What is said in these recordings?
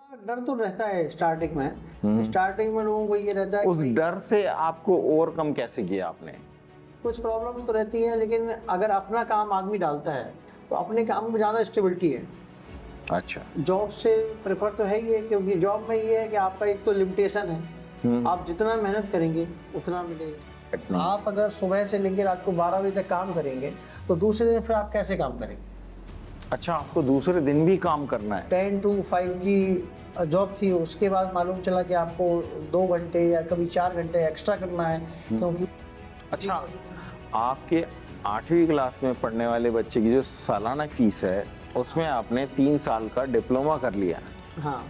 डर तो रहता है स्टार्टिंग में लोगों को ये रहता है उस कि डर से आपको ओवरकम कैसे किया आपने? कुछ प्रॉब्लम्स तो रहती हैं, लेकिन अगर अपना काम आदमी डालता है तो अपने काम में ज़्यादा स्टेबिलिटी है। अच्छा। जॉब से प्रेफर तो है ही है, क्योंकि जॉब में ये है कि आपका एक तो लिमिटेशन है, आप जितना मेहनत करेंगे उतना मिलेगा। इतना। आप अगर सुबह से लेकर रात को 12 बजे तक काम करेंगे तो दूसरे दिन फिर आप कैसे काम करेंगे? अच्छा, आपको दूसरे दिन भी काम करना है? 10 to 5 की जॉब थी, उसके बाद मालूम चला कि आपको 2 घंटे या कभी 4 घंटे एक्स्ट्रा करना है, क्योंकि अच्छा, आपके 8वीं क्लास में पढ़ने वाले बच्चे की जो सालाना फीस है उसमें आपने 3 साल का डिप्लोमा कर लिया। हाँ।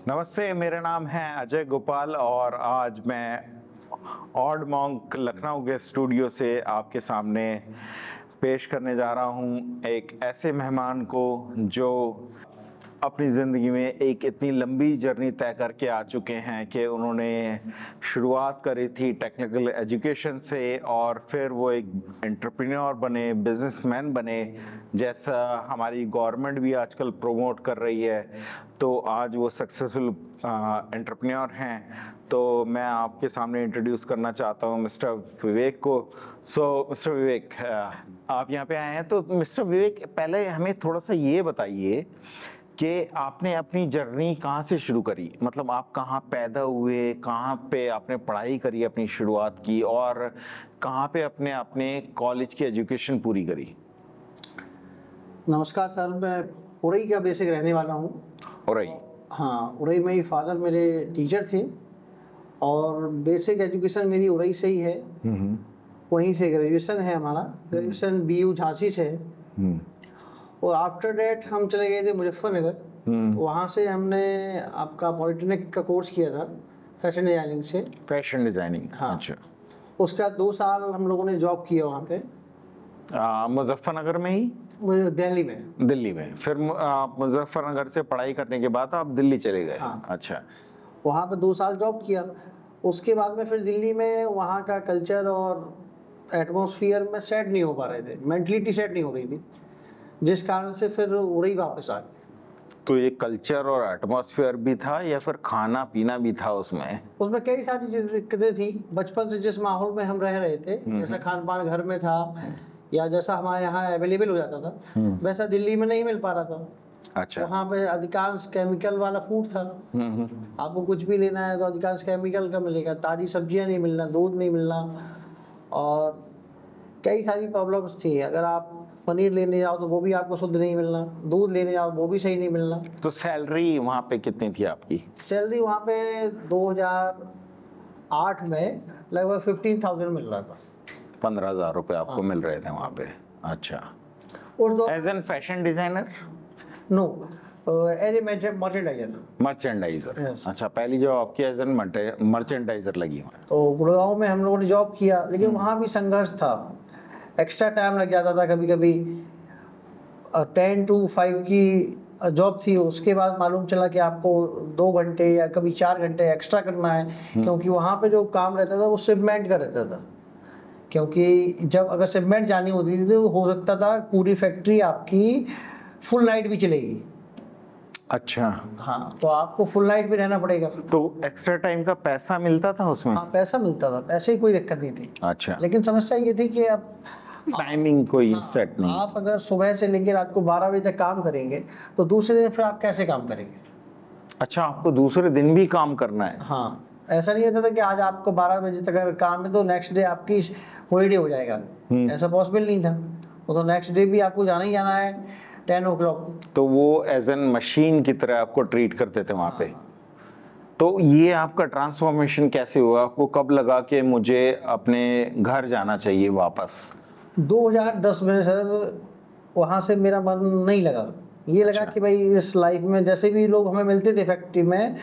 नमस्ते, मेरा नाम है अजय गोपाल और आज मैं ऑड मॉन्क लखनऊ के स्टूडियो से आपके सामने पेश करने जा रहा हूं एक ऐसे मेहमान को जो अपनी ज़िंदगी में एक इतनी लंबी जर्नी तय करके आ चुके हैं कि उन्होंने शुरुआत करी थी टेक्निकल एजुकेशन से और फिर वो एक एंटरप्रेन्योर बने, बिजनेसमैन बने, जैसा हमारी गवर्नमेंट भी आजकल प्रमोट कर रही है। तो आज वो सक्सेसफुल एंटरप्रेन्योर हैं। तो मैं आपके सामने इंट्रोड्यूस करना चाहता हूँ मिस्टर विवेक को। मिस्टर विवेक, आप यहाँ पे आए हैं, तो मिस्टर विवेक पहले हमें थोड़ा सा ये बताइए कि आपने अपनी जर्नी कहाँ से शुरू करी? मतलब आप कहाँ पैदा हुए, कहाँ पे आपने पढ़ाई करी, अपनी शुरुआत की, और कहाँ पे अपने अपने कॉलेज की एजुकेशन पूरी करी? नमस्कार सर, मैं उरई का बेसिक रहने वाला हूँ। और हाँ, उरई में ही फादर मेरे टीचर थे और बेसिक एजुकेशन मेरी उरई से ही है। वहीं से ग्रेजुएशन है हमारा, ग्रेजुएशन बीयू झांसी से है। और आफ्टर डेट हम चले गए थे मुजफ्फरनगर। वहाँ से हमने आपका पॉलिटेक्निक का कोर्स किया था फैशन डिजाइनिंग से। Fashion designing? हाँ। अच्छा। उसके बाद 2 साल हम लोगों ने जॉब किया वहाँ पे, मुजफ्फरनगर में ही? दिल्ली में। दिल्ली में। फिर आप मुजफ्फरनगर से पढ़ाई करने के बाद आप दिल्ली चले गए? हाँ। अच्छा। वहाँ पे 2 साल जॉब किया। उसके बाद में फिर दिल्ली में वहाँ का कल्चर और एटमॉस्फेयर में सेट नहीं हो पा रहे थे, मेंटलिटी सेट नहीं हो रही थी, जिस कारण से फिर उरई वापस आ गए। तो ये कल्चर और एटमॉस्फेयर भी था या फिर खाना पीना भी था उसमें? उसमें कई सारी दिक्कतें थी। बचपन से जिस माहौल में हम रह रहे थे, जैसा खान पान घर में था या जैसा हमारे यहाँ अवेलेबल हो जाता था, वैसा दिल्ली में नहीं मिल पा रहा था। अच्छा। वहाँ पे अधिकांश केमिकल वाला फूड था। आपको कुछ भी लेना है तो अधिकांश केमिकल का मिलेगा, ताजी सब्जियां नहीं मिलना, दूध नहीं मिलना, और कई सारी प्रॉब्लम्स थी। अगर आप पनीर लेने जाओ तो वो भी आपको शुद्ध नहीं मिलना, दूध लेने जाओ वो भी सही नहीं मिलना। तो सैलरी वहाँ पे कितनी थी आपकी? सैलरी वहाँ पे 2008 में लगभग 15,000 मिल रहा था। 15,000 रुपए आपको हाँ। मिल रहे थे वहाँ पे? अच्छा। उस दौर as an fashion designer? No, as a merchandiser. Merchandiser? Yes. अच्छा, पहली जॉब आपकी एज एन मर्चेंडाइजर लगी हुई। तो गुड़गांव में हम लोगों ने जॉब किया, लेकिन वहाँ भी संघर्ष था। एक्स्ट्रा टाइम लग जाता था कभी कभी। 10 to 5 की जॉब थी, उसके बाद मालूम चला कि आपको 2 घंटे या कभी 4 घंटे एक्स्ट्रा करना है, क्योंकि वहाँ पे जो काम रहता था वो शिपमेंट का रहता था। क्योंकि जब अगर शिपमेंट जानी होती थी तो हो सकता था पूरी फैक्ट्री आपकी फुल नाइट भी चलेगी। अच्छा। हाँ, तो आपको फुल नाइट भी रहना पड़ेगा। तो एक्स्ट्रा टाइम का पैसा मिलता था उसमें? हाँ, पैसा मिलता था, पैसे की कोई दिक्कत नहीं थी। अच्छा। लेकिन समस्या ये थी कि अब टाइमिंग कोई सेट नहीं? आप अगर सुबह से लेकर रात को 12 बजे तक काम करेंगे तो दूसरे दिन फिर आप कैसे काम करेंगे? अच्छा, आपको दूसरे दिन भी काम करना है? हाँ, ऐसा नहीं होता था कि आज आपको 12 बजे तक अगर काम है तो नेक्स्ट डे आपकी हॉलीडे हो जाएगा। ऐसा पॉसिबल नहीं था। वो तो नेक्स्ट डे भी आपको जाना ही जाना है 10 o'clock। तो वो एज एन मशीन की तरह आपको ट्रीट करते थे वहां पे? तो ये आपका ट्रांसफॉर्मेशन कैसे हुआ? आपको कब लगा कि मुझे अपने घर जाना चाहिए वापस? 2010 में सर, वहाँ से मेरा मन नहीं लगा। ये लगा कि भाई इस लाइफ में जैसे भी लोग हमें मिलते थे फैक्ट्री में,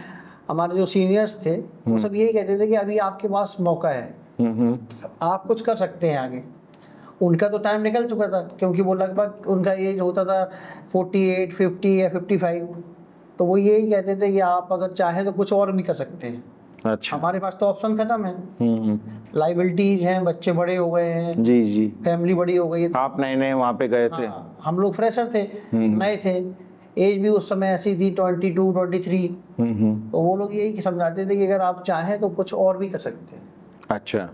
हमारे जो सीनियर्स थे वो सब यही कहते थे कि अभी आपके पास मौका है, आप कुछ कर सकते हैं आगे। उनका तो टाइम निकल चुका था, क्योंकि वो लगभग उनका एज होता था 48, 50 या 55। तो वो यही कहते थे कि आप अगर चाहें तो कुछ और भी कर सकते हैं। अच्छा। हमारे पास तो ऑप्शन खत्म है, लाइबिलिटीज हैं, बच्चे बड़े हो गए हैं, जी जी। फैमिली बड़ी हो गई है। आप नए नए वहां पे गए थे? हाँ, हम लोग फ्रेशर थे, नए थे, एज भी उस समय ऐसी थी 22 23। तो वो लोग यही समझाते थे कि अगर आप चाहें तो कुछ और भी कर सकते हैं। अच्छा।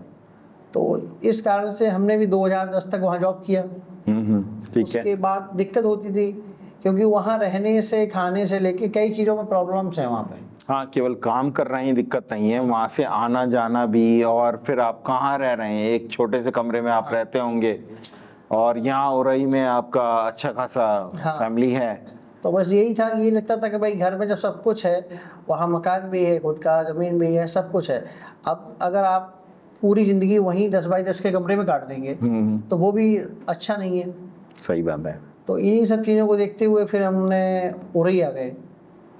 तो इस कारण से हमने भी 2010 तक वहाँ जॉब किया। ठीक है। उसके बाद दिक्कत होती थी क्योंकि वहाँ रहने से खाने से लेके कई चीज़ों में प्रॉब्लम्स हैं वहाँ पे। हाँ, केवल काम कर रहे हैं दिक्कत नहीं है, वहां से आना जाना भी, और फिर आप कहाँ रह रहे हैं, एक छोटे से कमरे में आप रहते होंगे, और यहाँ उरई में आपका अच्छा खासा हाँ। फैमिली है। तो बस यही था, ये लगता था कि भाई घर में जब सब कुछ है, वहाँ मकान भी है, खुद का ज़मीन भी है, सब कुछ है। अब अगर आप पूरी ज़िंदगी वहीं 10 बाई 10 के कमरे में काट देंगे तो वो भी अच्छा नहीं है। सही बात है। तो इन्हीं सब चीज़ों को देखते हुए फिर हमने उरई आ गए।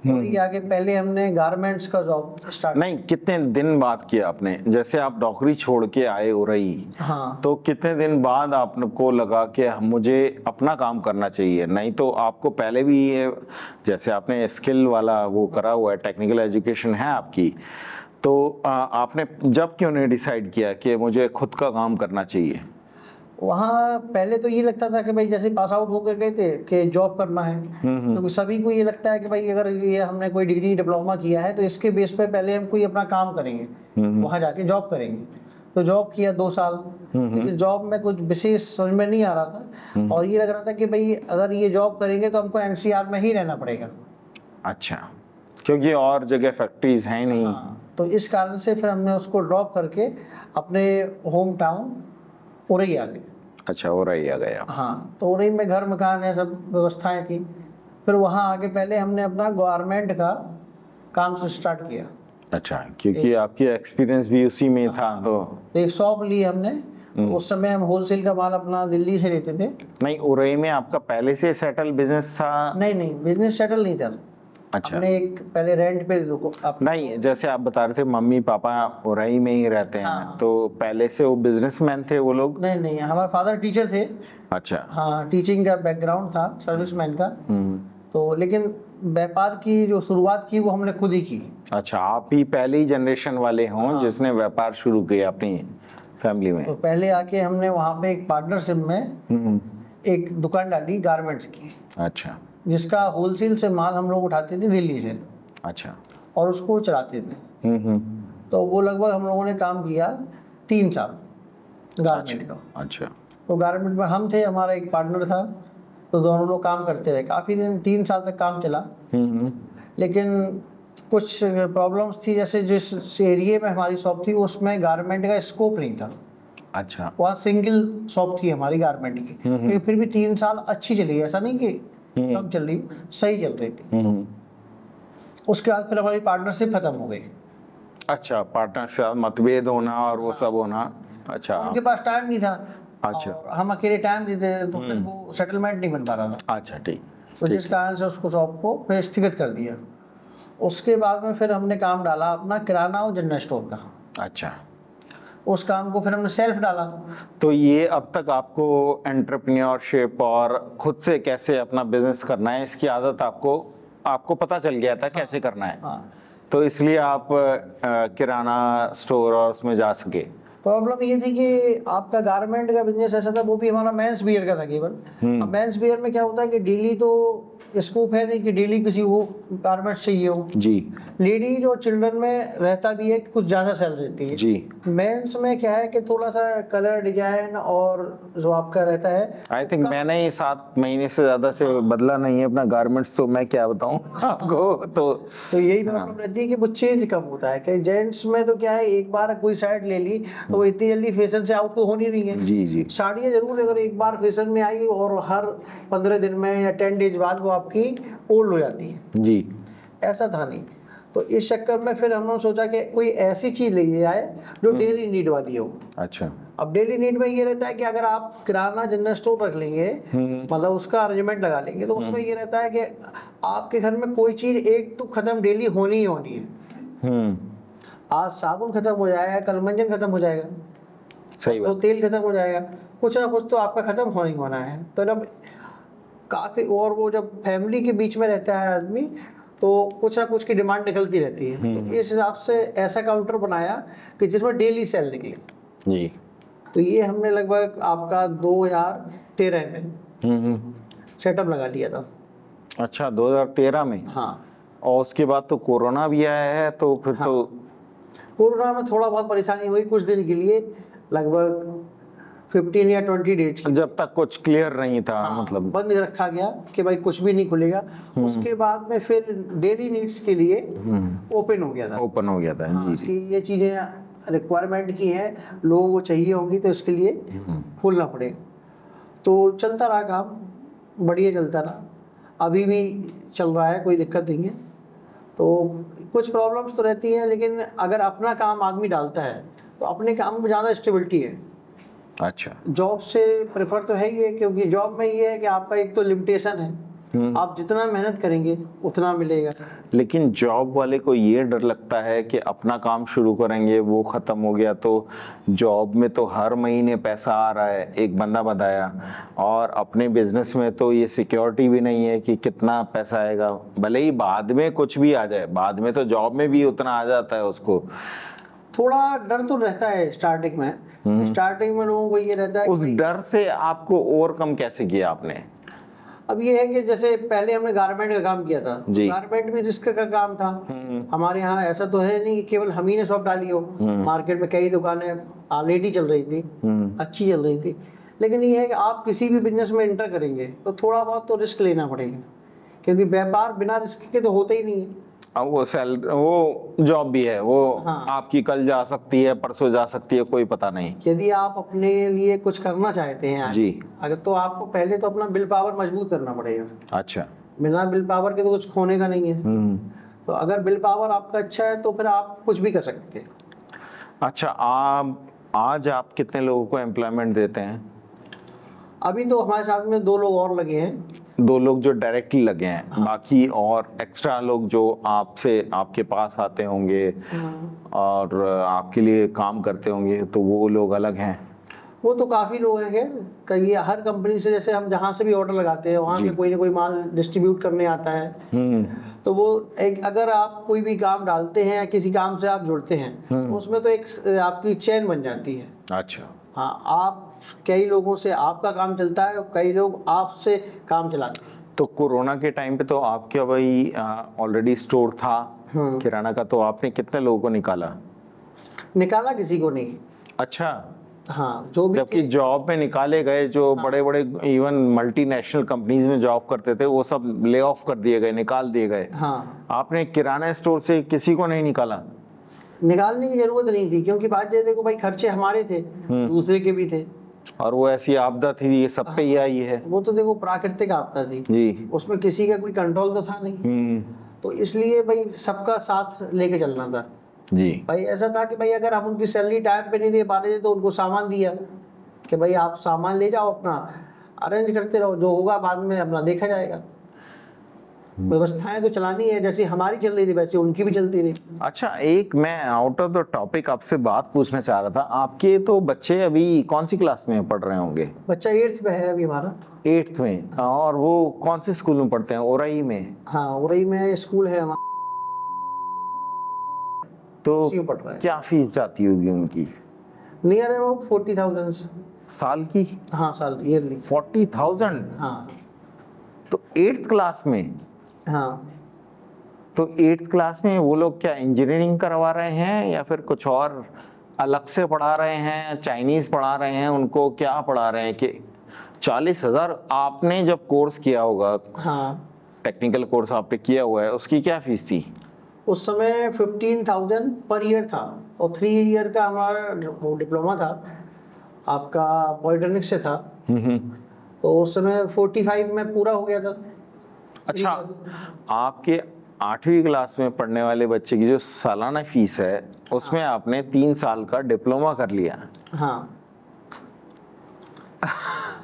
उरई आके पहले हमने गारमेंट्स का जॉब स्टार्ट। नहीं, कितने दिन बाद किया आपने, जैसे आप नौकरी छोड़ के आए उरई, हाँ। तो कितने दिन बाद आपको लगा कि मुझे अपना काम करना चाहिए? नहीं तो आपको पहले भी ये, जैसे आपने स्किल वाला वो करा हुआ है, टेक्निकल एजुकेशन है आपकी, तो आपने जब क्यों नहीं डिसाइड किया कि मुझे खुद का काम करना चाहिए? वहाँ पहले तो ये लगता था कि भाई जैसे पास आउट होकर गए थे कि जॉब करना है। क्योंकि सभी को ये लगता है कि भाई अगर ये हमने कोई डिग्री डिप्लोमा किया है तो इसके बेस पे पहले हम कोई अपना काम करेंगे, वहाँ जाके जॉब करेंगे। तो जॉब किया 2 साल, लेकिन जॉब में कुछ विशेष समझ में नहीं आ रहा था और ये लग रहा था कि भाई अगर ये जॉब करेंगे तो हमको एनसीआर में ही रहना पड़ेगा। अच्छा, क्योंकि और जगह फैक्ट्रीज हैं नहीं। हाँ, तो इस कारण से फिर हमने उसको ड्रॉप करके अपने होम टाउन उरई आ गए। अच्छा, उरई आ गया। हाँ, तो उरई में घर मकान है, सब व्यवस्थाएं थी। फिर वहाँ आके पहले हमने अपना गारमेंट का काम से स्टार्ट किया। अच्छा, क्योंकि आपकी एक्सपीरियंस भी उसी में था तो। तो एक शॉप ली हमने। तो उस समय हम होलसेल का माल अपना दिल्ली से लेते थे। नहीं, उरई में आपका पहले से सेटल बिजनेस था? नहीं नहीं, बिजनेस सेटल नहीं था। अच्छा। हमने एक पहले रेंट पे नहीं, जैसे आप बता रहे थे मम्मी पापा उरई में ही रहते हैं, हाँ। तो पहले से वो बिजनेसमैन थे वो लोग? नहीं नहीं, हमारे फादर टीचर थे। अच्छा। हाँ, टीचिंग का बैकग्राउंड था, सर्विसमैन का। तो लेकिन व्यापार की जो शुरुआत की वो हमने खुद ही की। अच्छा, आप ही पहली जनरेशन वाले हों हाँ। जिसने व्यापार शुरू किया अपनी फैमिली में? तो पहले आके हमने वहाँ पे एक पार्टनरशिप में एक दुकान डाली गारमेंट्स की, अच्छा। जिसका होलसेल से माल हम लोग उठाते थे दिल्ली से अच्छा। और उसको चलाते थे। तो वो लगभग हम लोगों ने काम किया 3 साल गारमेंट का। अच्छा। तो गारमेंट में हम थे, हमारा एक पार्टनर था, तो दोनों लोग काम करते रहे काफ़ी दिन, 3 साल तक काम चला। लेकिन कुछ प्रॉब्लम्स थी, जैसे जिस एरिया में हमारी शॉप थी उसमें गारमेंट का स्कोप नहीं था। अच्छा। वहाँ सिंगल शॉप थी हमारी गारमेंट की, लेकिन फिर भी 3 साल अच्छी चली, ऐसा नहीं कि कम चल रही, सही चल रही थी। उसके बाद फिर हमारी पार्टनरशिप खत्म हो गई। अच्छा, पार्टनर के साथ मतभेद होना और वो सब होना। अच्छा। उनके पास टाइम नहीं था। अच्छा। और हम अकेले टाइम देते थे तो फिर वो सेटलमेंट नहीं बन पा रहा था। अच्छा, ठीक। तो जिस कारण से उसको शॉप को फिर स्थगित कर दिया। उसके बाद में फिर हमने काम डाला अपना किराना और जनरल स्टोर का। अच्छा, उस काम को फिर हमने सेल्फ डाला। तो ये अब तक आपको एंटरप्रेन्योरशिप और खुद से कैसे अपना बिजनेस करना है इसकी आदत आपको आपको पता चल गया था कैसे करना है। हाँ। तो इसलिए आप किराना स्टोर और उसमें जा सके। प्रॉब्लम ये थी कि आपका गारमेंट का बिजनेस ऐसा था, वो भी हमारा मेंस वियर का था केवल। अब मेंस वियर में क्या होता है कि डेली तो स्कोप है नहीं कि डेली किसी को गारमेंट चाहिए हो। जी। लेडीज और चिल्ड्रन में रहता भी है कि कुछ ज़्यादा सेल रहती है। जी। मेंस में क्या है कि थोड़ा सा कलर डिजाइन और जो आपका रहता है। आई थिंक मैंने 7 महीने से ज्यादा से बदला नहीं है अपना गारमेंट्स, तो मैं क्या बताऊं आपको। तो यही प्रॉब्लम रहती है कि वो चेंज कम होता है। कि जेंट्स में तो क्या है, एक बार कोई साइड ले ली तो वो इतनी जल्दी फैशन से आउट तो होनी नहीं है। जी जी। साड़ियाँ जरूर अगर एक बार फैशन में आई और हर 15 दिन में या 10 डेज बाद वो आपकी ओल्ड हो जाती है। जी। ऐसा था नहीं। तो इस चक्कर में फिर हमने सोचा कि कोई ऐसी चीज ले आए जो डेली नीड वाली हो। अच्छा। अब डेली नीड में ये रहता है कि अगर आप किराना जनरल स्टोर रख लेंगे, मतलब उसका अरेंजमेंट लगा लेंगे, तो उसमें ये रहता है कि आपके घर में कोई चीज एक तो खत्म डेली होनी ही होनी है। आज साबुन खत्म हो जाएगा, कल मंजन खत्म हो जाएगा, सही तो बात। तेल खत्म हो जाएगा, कुछ ना कुछ तो आपका खत्म होना ही होना है। तो जब काफी, और वो जब फैमिली के बीच में रहता है आदमी तो कुछ ना कुछ की डिमांड निकलती रहती है। तो इस हिसाब से ऐसा काउंटर बनाया कि जिसमें डेली सेल निकले। जी। तो ये हमने लगभग आपका 2013 में सेटअप लगा लिया था। अच्छा, 2013 में। हाँ, और उसके बाद तो कोरोना भी आया है, तो फिर हाँ। तो कोरोना में थोड़ा बहुत परेशानी हुई कुछ दिन के लिए, लगभग 15 या 20 डेज की। जब तक कुछ क्लियर नहीं था, हाँ, मतलब। बंद रखा गया कि भाई कुछ भी नहीं खुलेगा। उसके बाद में फिर डेली नीड्स के लिए ओपन हो गया था। ओपन हो गया था। हाँ, जी कि जी। ये चीजें रिक्वायरमेंट की है, लोगों को चाहिए होंगी, तो इसके लिए खोलना पड़ेगा। तो चलता रहा काम, बढ़िया चलता रहा, अभी भी चल रहा है, कोई दिक्कत नहीं है। तो कुछ प्रॉब्लम्स तो रहती हैं, लेकिन अगर अपना काम आदमी डालता है तो अपने काम में ज़्यादा स्टेबिलिटी है। अच्छा। जॉब से प्रेफर तो है ही है, क्योंकि जॉब में ये है कि आपका एक तो लिमिटेशन है, आप जितना मेहनत करेंगे उतना मिलेगा। लेकिन जॉब वाले को ये डर लगता है कि अपना काम शुरू करेंगे, वो खत्म हो गया तो जॉब में तो हर महीने पैसा आ रहा है, एक बंदा बताया, और अपने बिजनेस में तो ये सिक्योरिटी भी नहीं है कि कितना पैसा आएगा। भले ही बाद में कुछ भी आ जाए, बाद में तो जॉब में भी उतना आ जाता है उसको। थोड़ा डर तो रहता है स्टार्टिंग में। स्टार्टिंग में लोगों को ये रहता है उस कि डर से आपको ओवरकम कैसे किया आपने? अब ये है कि जैसे पहले हमने गारमेंट का काम किया था, जी। गारमेंट भी रिस्क का काम था। हमारे यहाँ ऐसा तो है नहीं कि केवल हम ही ने शॉप डाली हो, मार्केट में कई दुकानें ऑलरेडी चल रही थी, अच्छी चल रही थी। लेकिन ये है कि आप किसी भी बिजनेस में एंटर करेंगे तो थोड़ा बहुत तो रिस्क लेना पड़ेगा, क्योंकि व्यापार बिना रिस्क के तो होता ही नहीं है। अब वो जॉब भी है, वो हाँ। आपकी कल जा सकती है, परसों जा सकती है, कोई पता नहीं। यदि आप अपने लिए कुछ करना चाहते हैं जी। अगर, तो आपको पहले तो अपना विल पावर मजबूत करना पड़ेगा। अच्छा। बिना विल पावर के तो कुछ खोने का नहीं है। तो अगर विल पावर आपका अच्छा है तो फिर आप कुछ भी कर सकते हैं। अच्छा, आज आप कितने लोगों को एम्प्लॉयमेंट देते हैं? अभी तो हमारे साथ में 2 लोग और लगे हैं। 2 लोग जो डायरेक्टली लगे हैं। हाँ। बाकी और एक्स्ट्रा लोग जो आपके पास आते होंगे और आपके लिए काम करते होंगे, तो वो लोग अलग हैं? वो तो काफी लोग हैं, कई हर कंपनी से, जैसे हम जहाँ से भी ऑर्डर लगाते हैं वहां जी। से कोई ना कोई माल डिस्ट्रीब्यूट करने आता है। तो वो एक, अगर आप कोई भी काम डालते हैं या किसी काम से आप जुड़ते हैं तो उसमें तो एक आपकी चेन बन जाती है। अच्छा। हाँ, आप कई लोगों से आपका काम चलता है और कई लोग आपसे काम चलाते हैं। तो कोरोना के टाइम पे तो आपका भाई ऑलरेडी स्टोर था किराना का, तो आपने कितने लोगों को निकाला? निकाला किसी को नहीं। अच्छा। हाँ, जो भी जबकि जॉब में निकाले गए जो बड़े बड़े इवन मल्टीनेशनल कंपनीज में जॉब करते थे, वो सब ले ऑफ कर दिए गए, निकाल दिए गए। हाँ, आपने किराना स्टोर से किसी को नहीं निकाला? निकालने की जरूरत नहीं थी, क्योंकि बात ये देखो भाई, खर्चे हमारे थे, दूसरे के भी थे। और वो ऐसी आपदा थी, ये सब पे ही आई है। वो तो देखो प्राकृतिक आपदा थी जी। उसमें किसी का कोई कंट्रोल तो था नहीं। तो इसलिए भाई सबका साथ लेके चलना था। जी। भाई ऐसा था कि भाई अगर हम उनकी सैलरी टाइम पे नहीं दे पा रहे थे तो उनको सामान दिया कि भाई आप सामान ले जाओ, अपना अरेंज करते रहो, जो होगा बाद में अपना देखा जाएगा। व्यवस्थाएं तो चलानी है, जैसे हमारी चल रही थी वैसे उनकी भी चलती रही। अच्छा, एक मैं आउट ऑफ द टॉपिक आपसे बात पूछना चाह रहा था। आपके तो बच्चे अभी कौन सी क्लास में पढ़ रहे होंगे? बच्चा 8th में है अभी हमारा। 8th में। और वो कौन से स्कूल में पढ़ते हैं? ओरई में? हाँ, उरई में स्कूल है हमारा, तो उसी में पढ़ रहा है। क्या फीस जाती होगी उनकी? नियर है वो 40,000 साल की? हाँ, साल ईयरली 40,000? हाँ। तो 8th क्लास में? हाँ, तो 8th क्लास में वो लोग क्या इंजीनियरिंग करवा रहे हैं या फिर कुछ और अलग से पढ़ा रहे हैं? चाइनीज पढ़ा रहे हैं उनको? क्या पढ़ा रहे हैं कि 40,000? आपने जब कोर्स किया होगा, हाँ, टेक्निकल कोर्स आपने किया हुआ है, उसकी क्या फीस थी? उस समय 15,000 पर ईयर था, और 3 ईयर का हमारा डिप्लोमा था, आपका पॉलिटेक्निक से था। तो उस समय 45 में पूरा हो गया था। अच्छा, आपके 8वीं क्लास में पढ़ने वाले बच्चे की जो सालाना फीस है, उसमें आपने 3 साल का डिप्लोमा कर लिया? हाँ।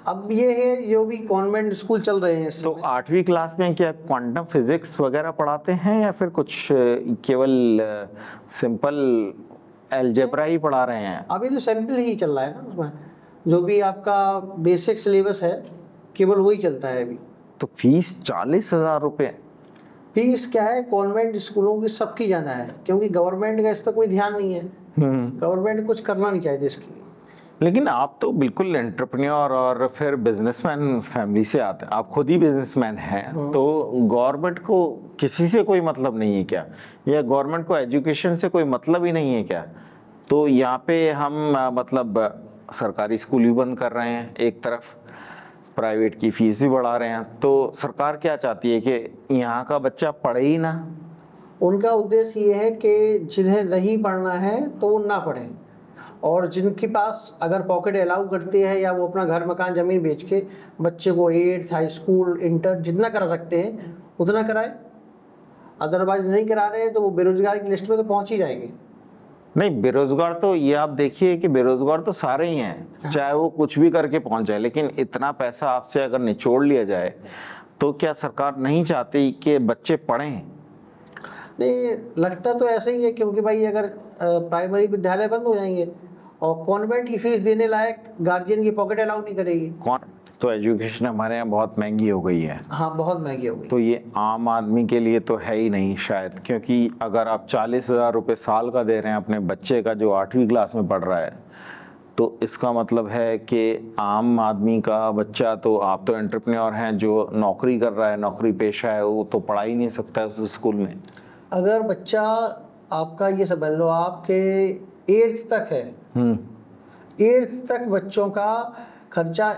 अब ये है, जो भी कॉन्वेंट स्कूल चल रहे हैं इस तो समय। 8वीं क्लास में क्या क्वांटम फिजिक्स वगैरह पढ़ाते हैं या फिर कुछ केवल सिंपल अलजेब्रा ही पढ़ा रहे हैं? अभी तो सैंपल ही चल रहा है ना उसमें, जो भी आपका बेसिक सिलेबस है केवल वही चलता है अभी। तो फीस 40,000 रुपए? फीस क्या है, कॉन्वेंट स्कूलों की सबकी ज्यादा है, क्योंकि गवर्नमेंट का इस पर कोई ध्यान नहीं है। गवर्नमेंट कुछ करना नहीं चाहती इसके लिए। लेकिन आप तो बिल्कुल एंटरप्रेन्योर और फिर बिजनेसमैन फैमिली से आते हैं, आप खुद ही बिजनेसमैन हैं, तो गवर्नमेंट को किसी से कोई मतलब नहीं है क्या, या गवर्नमेंट को एजुकेशन से कोई मतलब ही नहीं है क्या? तो यहाँ पे हम मतलब सरकारी स्कूल भी बंद कर रहे हैं, एक तरफ प्राइवेट की फीस भी बढ़ा रहे हैं, तो सरकार क्या चाहती है कि यहाँ का बच्चा पढ़े ही ना? उनका उद्देश्य ये है कि जिन्हें नहीं पढ़ना है तो वो ना पढ़ें, और जिनके पास अगर पॉकेट अलाउ करती है या वो अपना घर मकान जमीन बेच के बच्चे को 8th हाई स्कूल इंटर जितना करा सकते हैं उतना कराए। अदरवाइज नहीं करा रहे हैं तो वो बेरोजगार की लिस्ट में तो पहुंच ही जाएंगे। नहीं, बेरोजगार तो ये आप देखिए कि बेरोजगार तो सारे ही हैं, चाहे वो कुछ भी करके पहुंच जाए, लेकिन इतना पैसा आपसे अगर निचोड़ लिया जाए तो क्या सरकार नहीं चाहती कि बच्चे पढ़ें? नहीं, लगता तो ऐसे ही है, क्योंकि भाई अगर प्राइमरी विद्यालय बंद हो जाएंगे और कॉन्वेंट की फीस देने लायक गार्जियन की पॉकेट अलाउ नहीं करेगी। कौन? तो एजुकेशन हमारे यहाँ बहुत महंगी हो गई है। हाँ, बहुत महंगी हो गई। तो ये आम आदमी के लिए तो है ही नहीं शायद, क्योंकि अगर आप 40,000 रुपए साल का दे रहे हैं अपने बच्चे का जो 8वीं क्लास में पढ़ रहा है, तो इसका मतलब है कि आम आदमी का बच्चा, तो आप तो एंटरप्रेन्योर हैं, जो नौकरी कर रहा है, नौकरी पेशा है, वो तो पढ़ा ही नहीं सकता है उस स्कूल में। अगर बच्चा आपका, ये समझ लो आपके 8th तक है, 8th तक बच्चों का खर्चा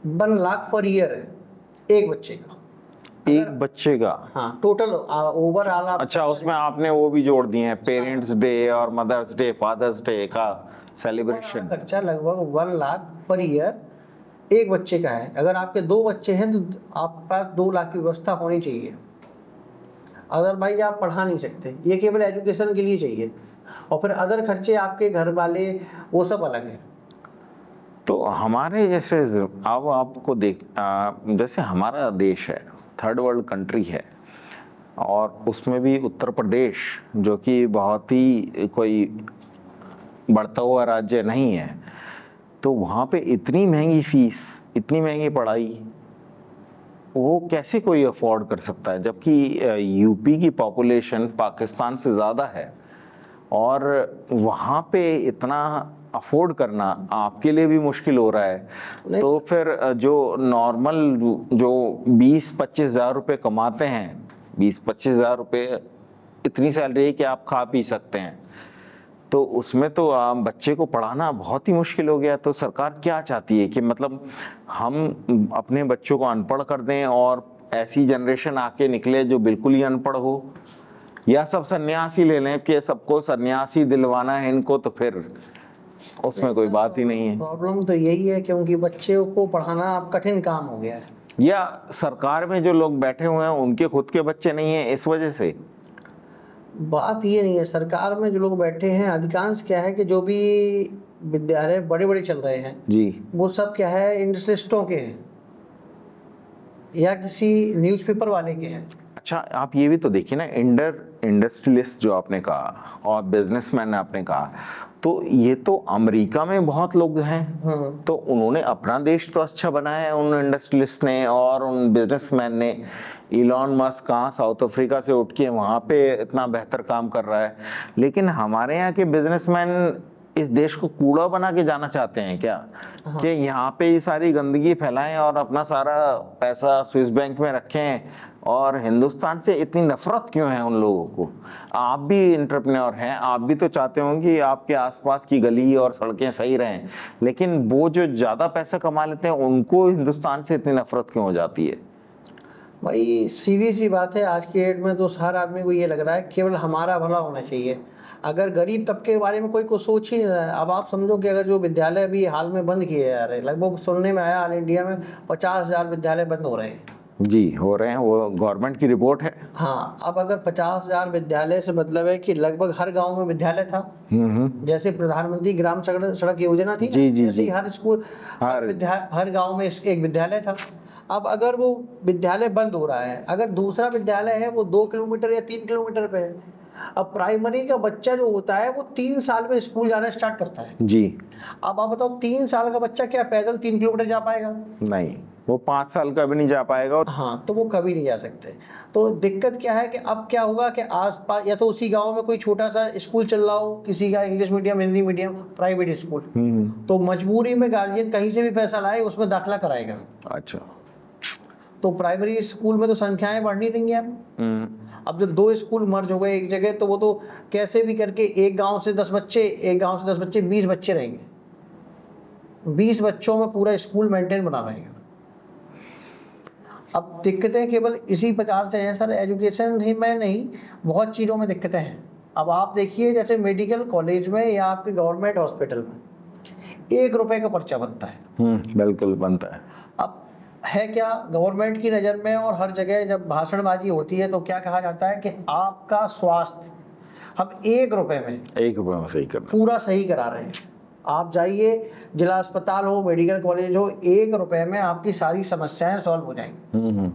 1 लाख पर ईयर है एक बच्चे का। एक बच्चे का? हाँ, टोटल ओवरऑल आप। अच्छा, उसमें आपने वो भी जोड़ दिए हैं पेरेंट्स डे और मदर्स डे, फादर्स डे का सेलिब्रेशन। खर्चा लगभग 1 लाख पर ईयर एक बच्चे का है। अगर आपके 2 बच्चे हैं तो आपके पास 2 लाख की व्यवस्था होनी चाहिए। अदरवाइज आप पढ़ा नहीं सकते, ये केवल एजुकेशन के लिए चाहिए, और फिर अदर खर्चे आपके घर वाले वो सब अलग है। तो हमारे जैसे, अब आपको जैसे हमारा देश है, थर्ड वर्ल्ड कंट्री है, और उसमें भी उत्तर प्रदेश जो कि बहुत ही कोई बढ़ता हुआ राज्य नहीं है, तो वहाँ पे इतनी महंगी फीस, इतनी महंगी पढ़ाई, वो कैसे कोई अफोर्ड कर सकता है, जबकि यूपी की पॉपुलेशन पाकिस्तान से ज़्यादा है, और वहाँ पे इतना अफोर्ड करना आपके लिए भी मुश्किल हो रहा है। तो फिर जो नॉर्मल जो 20-25 हज़ार रुपये कमाते हैं, 20-25 हज़ार रुपये इतनी सैलरी है कि आप खा पी सकते हैं, तो उसमें तो बच्चे को पढ़ाना बहुत ही मुश्किल हो गया। तो सरकार क्या चाहती है कि मतलब हम अपने बच्चों को अनपढ़ कर दें और ऐसी जनरेशन आके निकले जो बिल्कुल ही अनपढ़ हो, या सब सन्यासी ले लें कि सबको सन्यासी दिलवाना है इनको, तो फिर उसमें कोई बात ही नहीं है। प्रॉब्लम तो यही है, क्योंकि बच्चे को पढ़ाना अब कठिन काम हो गया है। या सरकार में जो लोग बैठे हुए हैं उनके खुद के बच्चे नहीं है इस वजह से? बात ये नहीं है, सरकार में जो लोग बैठे हैं अधिकांश क्या है कि जो भी विद्यालय बड़े बड़े चल रहे हैं जी, वो सब क्या है इंडस्ट्रियलिस्टों के हैं या किसी न्यूज़पेपर वाले के हैं। अच्छा, आप ये भी तो देखिए ना, इंडस्ट्रियलिस्ट जो आपने कहा और बिजनेसमैन आपने कहा, तो ये तो अमेरिका में बहुत लोग हैं, तो उन्होंने अपना देश तो अच्छा बनाया है उन इंडस्ट्रियलिस्ट ने और उन बिजनेसमैन ने। इलॉन मस्क कहाँ साउथ अफ्रीका से उठ के वहां पे इतना बेहतर काम कर रहा है, लेकिन हमारे यहाँ के बिजनेसमैन इस देश को कूड़ा बना के जाना चाहते हैं क्या? कि यहाँ पे ये सारी गंदगी फैलाएं और अपना सारा पैसा स्विस बैंक में रखें, और हिंदुस्तान से इतनी नफरत क्यों है उन लोगों को? आप भी एंटरप्रेन्योर हैं, आप भी तो चाहते होंगे कि आपके आसपास की गली और सड़कें सही रहें, लेकिन वो जो ज्यादा पैसा कमा लेते हैं उनको हिंदुस्तान से इतनी नफरत क्यों हो जाती है? भाई सीधी सी बात है, आज की डेट में तो हर आदमी को ये लग रहा है केवल हमारा भला होना चाहिए। अगर गरीब तबके के बारे में कोई को सोच ही नहीं रहा है। अब आप समझो कि अगर जो विद्यालय अभी हाल में बंद किए जा रहे हैं, लगभग सुनने में आया ऑल इंडिया में 50,000 विद्यालय बंद हो रहे हैं। जी, हो रहे हैं, वो गवर्नमेंट की रिपोर्ट है। हाँ, अब अगर 50,000 विद्यालय से मतलब है कि लगभग हर गांव में विद्यालय था। जैसे प्रधानमंत्री ग्राम सड़क योजना थी ना, जी जी ऐसे ही जी, हर स्कूल हर गांव में एक विद्यालय था। अब अगर वो विद्यालय बंद हो रहा है, अगर दूसरा विद्यालय है वो 2 किलोमीटर या 3 किलोमीटर पे है। अब प्राइमरी का बच्चा जो होता है वो 3 साल में स्कूल जाना स्टार्ट करता है जी। अब आप बताओ 3 साल का बच्चा क्या पैदल 3 किलोमीटर जा पाएगा? नहीं, वो 5 साल का भी नहीं जा पाएगा। हाँ, तो वो कभी नहीं जा सकते। तो दिक्कत क्या है कि अब क्या होगा कि आस-पास या तो उसी गाँव में कोई छोटा-सा स्कूल चल रहा हो, किसी का English medium, Hindi medium, private school, तो मजबूरी में गार्जियन कहीं से भी पैसा लाए उसमें दाखिला कराएगा। अच्छा। तो प्राइमरी स्कूल में तो संख्याएँ बढ़ नहीं रही हैं अब जब 2 स्कूल मर्ज हो गए एक जगह, तो वो तो कैसे भी करके एक गाँव से 10 बच्चे, एक गाँव से 10 बच्चे, 20 बच्चे रहेंगे। 20 बच्चों में पूरा स्कूल मेंटेन बना रहेगा। अब दिक्कतें केवल इसी प्रकार से हैं सर, एजुकेशन ही में नहीं, बहुत चीज़ों में दिक्कतें हैं। अब आप देखिए जैसे मेडिकल कॉलेज में या आपके गवर्नमेंट हॉस्पिटल में ₹1 का पर्चा बनता है। बिल्कुल बनता है। अब है क्या, गवर्नमेंट की नज़र में और हर जगह जब भाषणबाजी होती है तो क्या कहा जाता है कि आपका स्वास्थ्य हम ₹1 में ₹1 में सही करना। पूरा सही करा रहे हैं। आप जाइए, जिला अस्पताल हो, मेडिकल कॉलेज हो, ₹1 में आपकी सारी समस्याएं सॉल्व हो जाएंगी।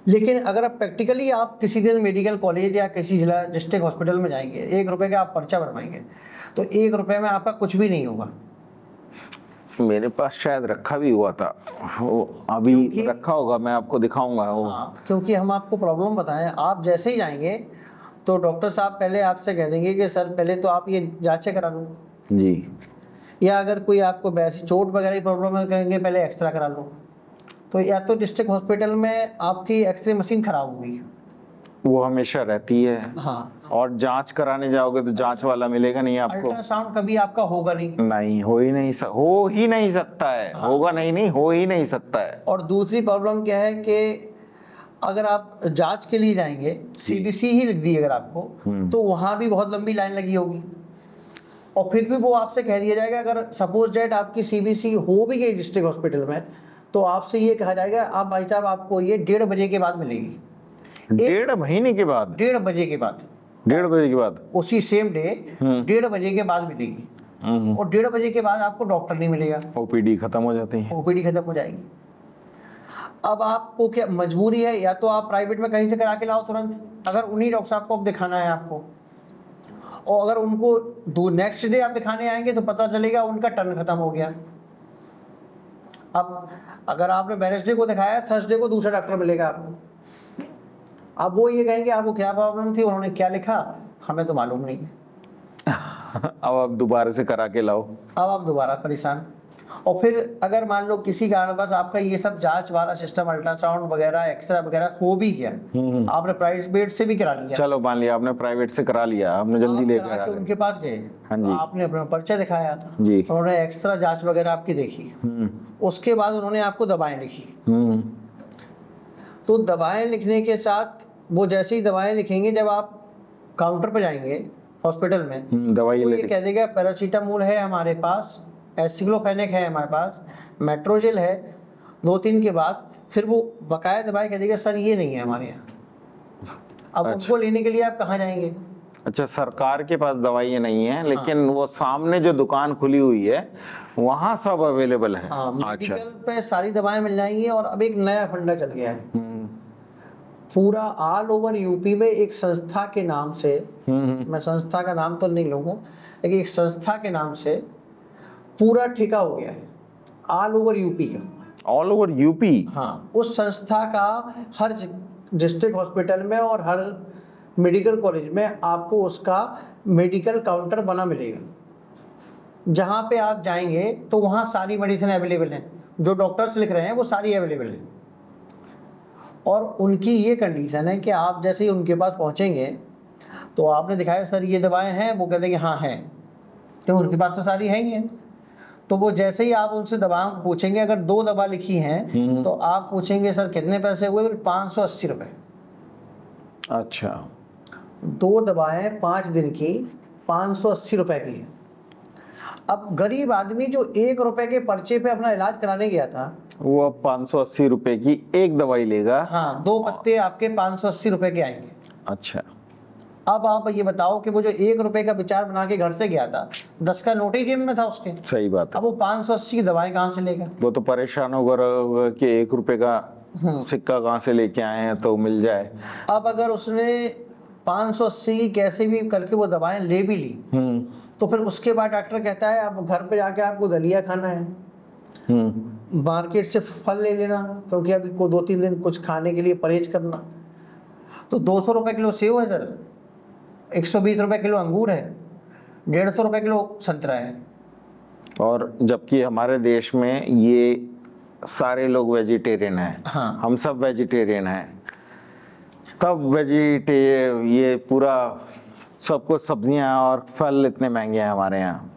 लेकिन अगर आप प्रैक्टिकली आप किसी दिन मेडिकल कॉलेज या किसी जिला डिस्ट्रिक्ट हॉस्पिटल में जाएंगे, ₹1 का आप पर्चा बनवाएंगे, तो ₹1 में आपका कुछ भी नहीं होगा। मेरे पास शायद रखा भी हुआ था, वो अभी रखा होगा, मैं आपको दिखाऊंगा वो। क्योंकि हम आपको प्रॉब्लम बताएं, आप जैसे ही जाएंगे तो डॉक्टर साहब पहले आपसे कह देंगे कि सर पहले तो आप ये जांचें करा लो जी, या अगर कोई आपको वैसी चोट वगैरह की प्रॉब्लम है कहेंगे पहले एक्सरे करा लो। तो या तो डिस्ट्रिक्ट हॉस्पिटल में आपकी एक्सरे मशीन खराब हो गई, वो हमेशा रहती है। हाँ, और जांच कराने जाओगे तो जांच वाला मिलेगा नहीं आपको। अल्ट्रासाउंड कभी आपका होगा नहीं, नहीं, हो ही नहीं सकता है। होगा नहीं, हो ही नहीं सकता है। और दूसरी प्रॉब्लम क्या है कि अगर आप जांच के लिए जाएंगे, सीबीसी ही लिख दी अगर आपको, तो वहां भी बहुत लंबी लाइन लगी होगी और फिर भी वो आपसे कह दिया जाएगा, अगर सपोज डेट आपकी सीबीसी हो भी गई डिस्ट्रिक्ट हॉस्पिटल में, तो आपसे ये कहा जाएगा आप भाई साहब आपको ये 1:30 बजे के बाद मिलेगी। 1.5 महीने के बाद? 1:30 बजे के बाद, 1:30 बजे के बाद, उसी सेम डे 1:30 बजे के बाद मिलेगी। और 1:30 बजे के बाद आपको डॉक्टर नहीं मिलेगा, ओपीडी खत्म हो जाती है। ओपीडी खत्म हो जाएगी। अब आपको क्या मजबूरी है, या तो आप प्राइवेट में कहीं से करा के लाओ तुरंत, अगर उन्हीं डॉक्टर साहब को अब दिखाना है आपको, और अगर उनको नेक्स्ट डे आप दिखाने आएंगे तो पता चलेगा उनका टर्न खत्म हो गया। अब अगर आपने वेडनेसडे को दिखाया, थर्सडे को दूसरा डॉक्टर मिलेगा आपको। अब वो ये कहेंगे आपको क्या प्रॉब्लम थी, उन्होंने क्या लिखा, हमें तो मालूम नहीं है। अब आप दोबारा से करा के लाओ। अब आप दोबारा परेशान। और फिर अगर मान लो किसी कारणवश आपका ये सब जांच वाला सिस्टम, अल्ट्रासाउंड वगैरह, एक्सरे वगैरह हो भी गया, आपने प्राइवेट से भी करा लिया, चलो मान लिया आपने प्राइवेट से करा लिया, आपने जल्दी लेकर आ गए, उनके पास गए, हाँ जी, आपने अपना पर्चा दिखाया जी, उन्होंने एक्स्ट्रा जांच वगैरह आपकी देखी, उसके बाद उन्होंने आपको दवाएं लिखी। तो दवाएं लिखने के साथ वो जैसे ही दवाएं लिखेंगे, जब आप काउंटर पर जाएंगे हॉस्पिटल में, दवाई तो ये कह देगा पैरासीटामोल है हमारे पास, एसिक्लोफेनेक है हमारे पास, मेट्रोजेल है, 2-3 के बाद फिर वो बकाया दवाई कह देगा सर ये नहीं है हमारे यहाँ। अब उनको लेने के लिए आप कहाँ जाएंगे? अच्छा, सरकार के पास दवाइयाँ नहीं है, लेकिन वो सामने जो दुकान खुली हुई है वहाँ सब अवेलेबल है। हाँ, मेडिकल पे सारी दवाएं मिल जाएंगी। और अब एक नया फंडा चल गया है, पूरा ऑल ओवर यूपी में एक संस्था के नाम से, मैं संस्था का नाम तो नहीं लूंगा, लेकिन एक संस्था के नाम से पूरा ठेका हो गया है ऑल ओवर यूपी का। All over UP? हाँ, उस संस्था का हर डिस्ट्रिक्ट हॉस्पिटल में और हर मेडिकल कॉलेज में आपको उसका मेडिकल काउंटर बना मिलेगा। जहाँ पे आप जाएंगे तो वहाँ सारी मेडिसिन अवेलेबल है, जो डॉक्टर्स लिख रहे हैं वो सारी अवेलेबल है। और उनकी ये कंडीशन है कि आप जैसे ही उनके पास पहुँचेंगे तो आपने दिखाया सर ये दवाएं हैं, वो कहते हैं हाँ हैं, तो उनके पास तो सारी है ही हैं। तो वो जैसे ही आप उनसे दवा पूछेंगे, अगर 2 दवा लिखी हैं तो आप पूछेंगे सर कितने पैसे हुए, 580 रुपए। अच्छा, 2 दवाएं 5 दिन की 580 रुपए की। अब गरीब आदमी जो ₹1 के पर्चे पे अपना इलाज कराने गया था, वो अब 580 रुपए की एक दवाई लेगा। हाँ, 2 पत्ते आपके 580 रुपए के आएंगे। अच्छा, अब आप ये बताओ कि वो जो ₹1 का विचार बना के घर से गया था, 10 का नोट ही जेब में था उसके। सही बात है। अब वो 580 की दवाएं कहाँ से लेगा? वो तो परेशान होगा कि ₹1 का सिक्का कहाँ से लेके आए हैं तो मिल जाए। अब अगर उसने 580 की कैसे भी करके वो दवाएं ले भी ली, तो फिर उसके बाद डॉक्टर कहता है अब घर पे जाके आपको दलिया खाना है। मार्केट से फल ले लेना, क्योंकि अभी को 2-3 दिन कुछ खाने के लिए परहेज करना। तो 200 रुपए किलो सेव है सर, 120 रुपए किलो अंगूर है, 150 रुपए किलो संतरा है। और जबकि हमारे देश में ये सारे लोग वेजिटेरियन हैं, हाँ। हम सब वेजिटेरियन हैं, तब ये पूरा सब कुछ सब्जियां और फल इतने महंगे हैं हमारे यहाँ।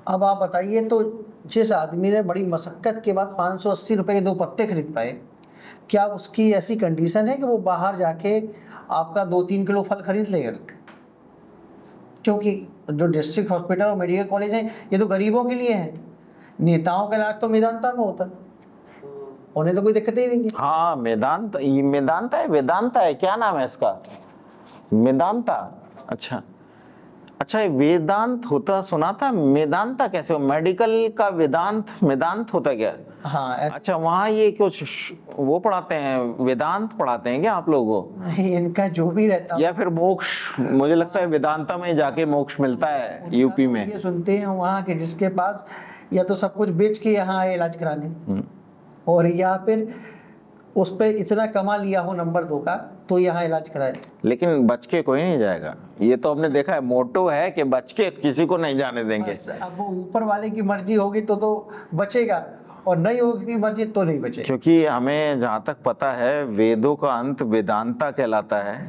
अब आप बताइए, तो जिस आदमी ने बड़ी मशक्कत के बाद 580 रुपए के 2 पत्ते खरीद पाए, क्या उसकी ऐसी कंडीशन है कि वो बाहर जाके आपका 2-3 किलो फल खरीद लेगा? क्योंकि जो डिस्ट्रिक्ट हॉस्पिटल और मेडिकल कॉलेज है, ये तो गरीबों के लिए है। नेताओं का इलाज तो मेदांता में होता है, उन्हें तो कोई दिक्कत ही नहीं है। हाँ, वेदांता है, क्या नाम है इसका? वेदांता। अच्छा अच्छा, ये वेदांत होता सुना था, मेदांता कैसे हो? मेडिकल का वेदांत होता क्या? हाँ अच्छा, वहाँ ये कुछ वो पढ़ाते हैं, वेदांत पढ़ाते हैं क्या आप लोगों को? नहीं, इनका जो भी रहता है, या फिर मोक्ष, मुझे लगता है वेदांता में जाके मोक्ष मिलता है यूपी में। ये सुनते हैं वहाँ के जिसके पास या तो सब कुछ बेच के यहाँ आए इलाज कराने, और या फिर उस पे इतना कमा लिया हो नंबर 2 का तो यहाँ इलाज कराए। लेकिन बच के कोई नहीं जाएगा, ये तो हमने देखा है, मोटो है कि बच के किसी को नहीं जाने देंगे। बस अब वो ऊपर वाले की मर्जी होगी तो बचेगा, और नहीं होगी मर्जी तो नहीं बचेगा। क्योंकि हमें जहां तक पता है, वेदों का अंत वेदांता कहलाता है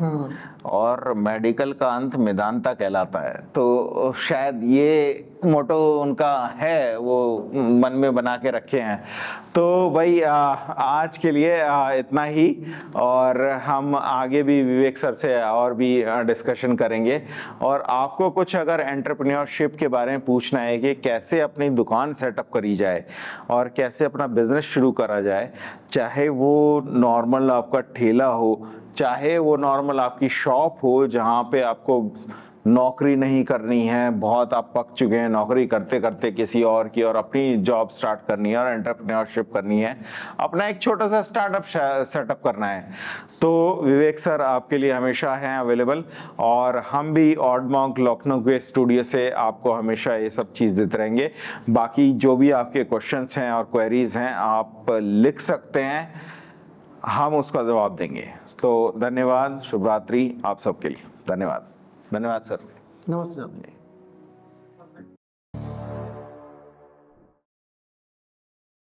और मेडिकल का अंत मेदांता कहलाता है, तो शायद ये मोटो उनका है, वो मन में बना के रखे हैं। तो भाई आज के लिए इतना ही, और हम आगे भी विवेक सर से और भी डिस्कशन करेंगे। और आपको कुछ अगर एंटरप्रेन्योरशिप के बारे में पूछना है कि कैसे अपनी दुकान सेटअप करी जाए और कैसे अपना बिजनेस शुरू करा जाए, चाहे वो नॉर्मल आपका ठेला हो, चाहे वो नॉर्मल आपकी शॉप हो जहां पे आपको नौकरी नहीं करनी है, बहुत आप पक चुके हैं नौकरी करते करते किसी और की, और अपनी जॉब स्टार्ट करनी है और एंटरप्रेन्योरशिप करनी है, अपना एक छोटा सा स्टार्टअप सेटअप करना है, तो विवेक सर आपके लिए हमेशा हैं अवेलेबल। और हम भी ऑड मॉन्क लखनऊ के स्टूडियो से आपको हमेशा ये सब चीज देते रहेंगे। बाकी जो भी आपके क्वेश्चंस हैं और क्वेरीज हैं, आप लिख सकते हैं, हम उसका जवाब देंगे। तो धन्यवाद, शुभ रात्रि आप सबके लिए। धन्यवाद सर। नमस्ते।